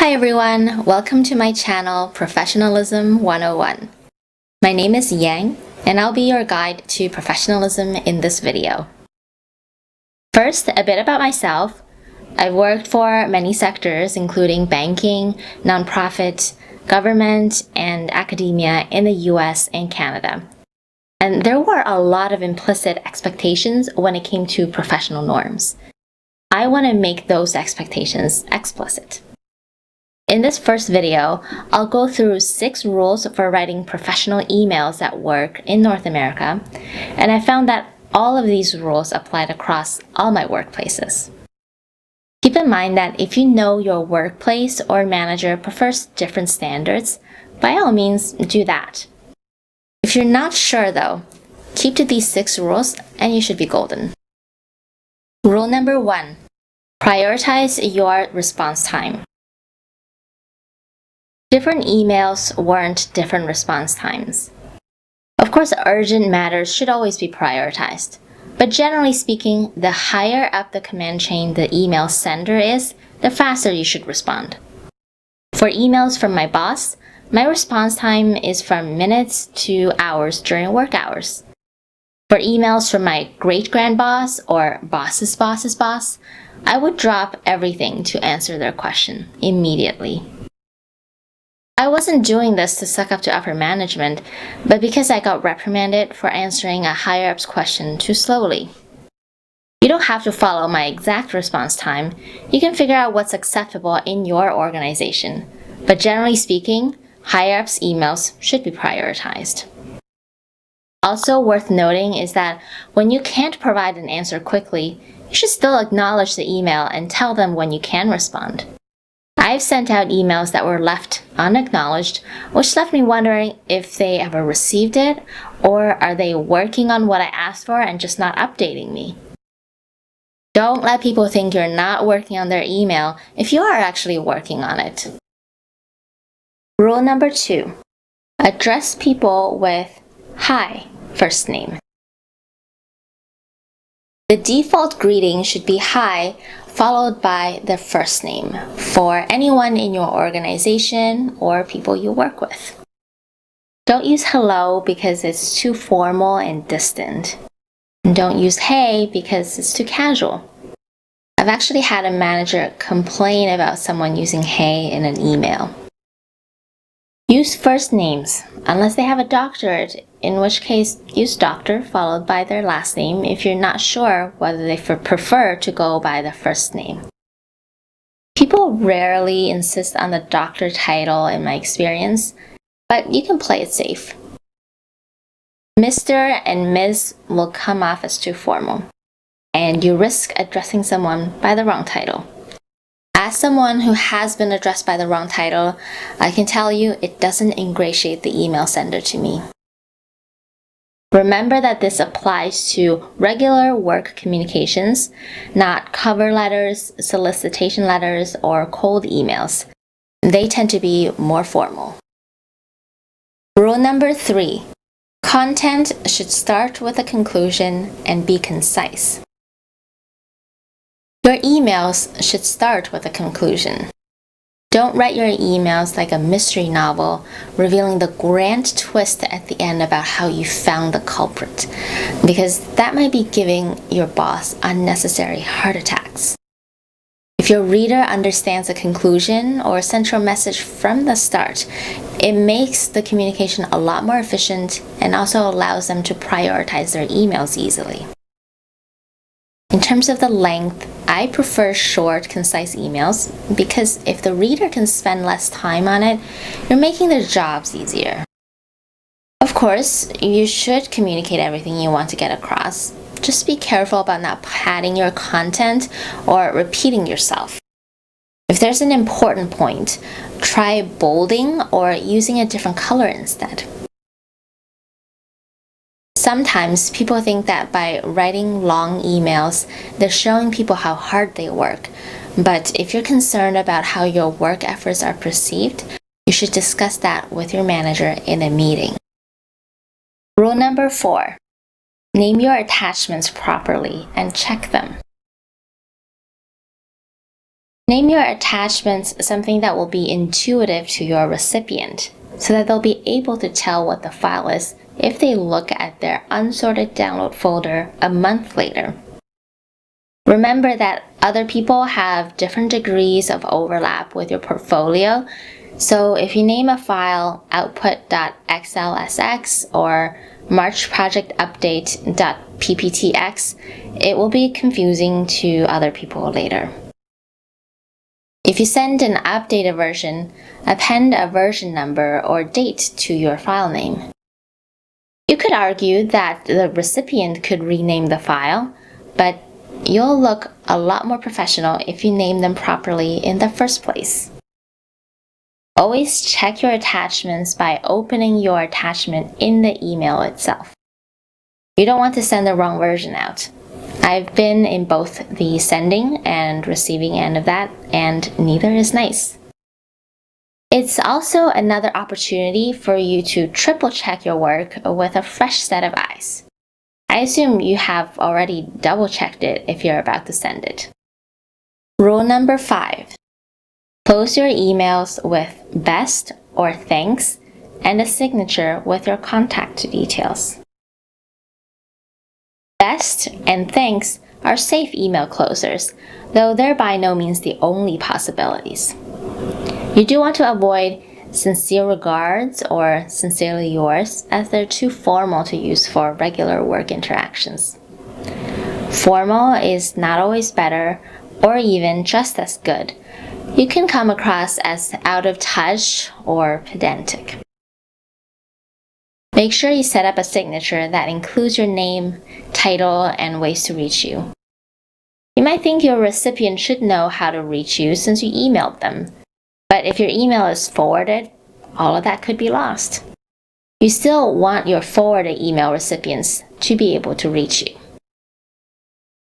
Hi everyone, welcome to my channel Professionalism 101. My name is Yang and I'll be your guide to professionalism in this video. First, a bit about myself. I've worked for many sectors including banking, nonprofit, government, and academia in the US and Canada. And there were a lot of implicit expectations when it came to professional norms. I want to make those expectations explicit. In this first video, I'll go through 6 rules for writing professional emails at work in North America, and I found that all of these rules applied across all my workplaces. Keep in mind that if you know your workplace or manager prefers different standards, by all means do that. If you're not sure though, keep to these 6 rules and you should be golden. Rule number 1. Prioritize your response time. Different emails warrant different response times. Of course, urgent matters should always be prioritized, but generally speaking, the higher up the command chain the email sender is, the faster you should respond. For emails from my boss, my response time is from minutes to hours during work hours. For emails from my great-grandboss or boss's boss's boss, I would drop everything to answer their question immediately. I wasn't doing this to suck up to upper management, but because I got reprimanded for answering a higher-up's question too slowly. You don't have to follow my exact response time. You can figure out what's acceptable in your organization. But generally speaking, higher-ups' emails should be prioritized. Also worth noting is that when you can't provide an answer quickly, you should still acknowledge the email and tell them when you can respond. I've sent out emails that were left unacknowledged, which left me wondering if they ever received it, or are they working on what I asked for and just not updating me? Don't let people think you're not working on their email if you are actually working on it. Rule number 2. Address people with "Hi" first name. The default greeting should be "Hi" followed by the first name for anyone in your organization or people you work with. Don't use "hello" because it's too formal and distant. And don't use "hey" because it's too casual. I've actually had a manager complain about someone using "hey" in an email. Use first names, unless they have a doctorate, in which case use doctor followed by their last name if you're not sure whether they prefer to go by the first name. People rarely insist on the doctor title in my experience, but you can play it safe. Mr. and Ms. will come off as too formal, and you risk addressing someone by the wrong title. As someone who has been addressed by the wrong title, I can tell you it doesn't ingratiate the email sender to me. Remember that this applies to regular work communications, not cover letters, solicitation letters, or cold emails. They tend to be more formal. Rule number 3. Content should start with a conclusion and be concise. Your emails should start with a conclusion. Don't write your emails like a mystery novel, revealing the grand twist at the end about how you found the culprit, because that might be giving your boss unnecessary heart attacks. If your reader understands the conclusion or central message from the start, it makes the communication a lot more efficient and also allows them to prioritize their emails easily. In terms of the length, I prefer short, concise emails because if the reader can spend less time on it, you're making their jobs easier. Of course, you should communicate everything you want to get across. Just be careful about not padding your content or repeating yourself. If there's an important point, try bolding or using a different color instead. Sometimes people think that by writing long emails, they're showing people how hard they work. But if you're concerned about how your work efforts are perceived, you should discuss that with your manager in a meeting. Rule number 4. Name your attachments properly and check them. Name your attachments something that will be intuitive to your recipient, so that they'll be able to tell what the file is if they look at their unsorted download folder a month later. Remember that other people have different degrees of overlap with your portfolio, so if you name a file output.xlsx or marchprojectupdate.pptx, it will be confusing to other people later. If you send an updated version, append a version number or date to your file name. You could argue that the recipient could rename the file, but you'll look a lot more professional if you name them properly in the first place. Always check your attachments by opening your attachment in the email itself. You don't want to send the wrong version out. I've been in both the sending and receiving end of that, and neither is nice. It's also another opportunity for you to triple check your work with a fresh set of eyes. I assume you have already double checked it if you're about to send it. Rule number 5. Close your emails with best or thanks and a signature with your contact details. Best and thanks are safe email closers, though they're by no means the only possibilities. You do want to avoid sincere regards or sincerely yours, as they're too formal to use for regular work interactions. Formal is not always better or even just as good. You can come across as out of touch or pedantic. Make sure you set up a signature that includes your name, title, and ways to reach you. You might think your recipient should know how to reach you since you emailed them, but if your email is forwarded, all of that could be lost. You still want your forwarded email recipients to be able to reach you.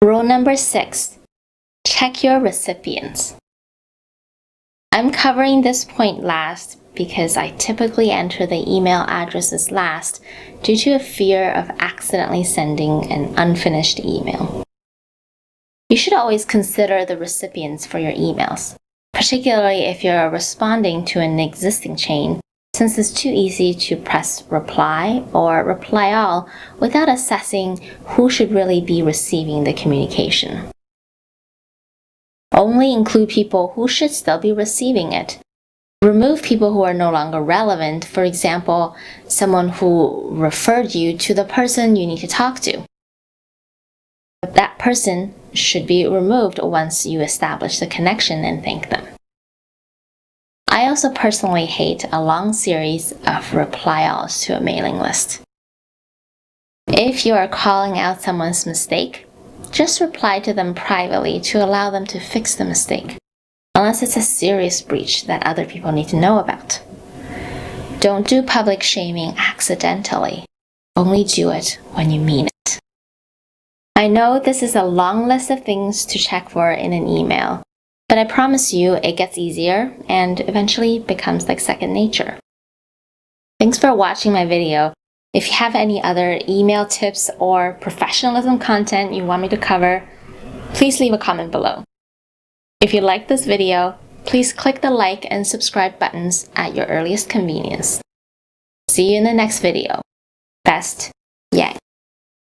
Rule number 6. Check your recipients. I'm covering this point last because I typically enter the email addresses last due to a fear of accidentally sending an unfinished email. You should always consider the recipients for your emails, particularly if you're responding to an existing chain, since it's too easy to press reply or reply all without assessing who should really be receiving the communication. Only include people who should still be receiving it. Remove people who are no longer relevant, for example, someone who referred you to the person you need to talk to. That person should be removed once you establish the connection and thank them. I also personally hate a long series of reply-alls to a mailing list. If you are calling out someone's mistake, just reply to them privately to allow them to fix the mistake, unless it's a serious breach that other people need to know about. Don't do public shaming accidentally. Only do it when you mean it. I know this is a long list of things to check for in an email, but I promise you it gets easier and eventually becomes like second nature. Thanks for watching my video. If you have any other email tips or professionalism content you want me to cover, please leave a comment below. If you like this video, please click the like and subscribe buttons at your earliest convenience. See you in the next video. Best, Yang.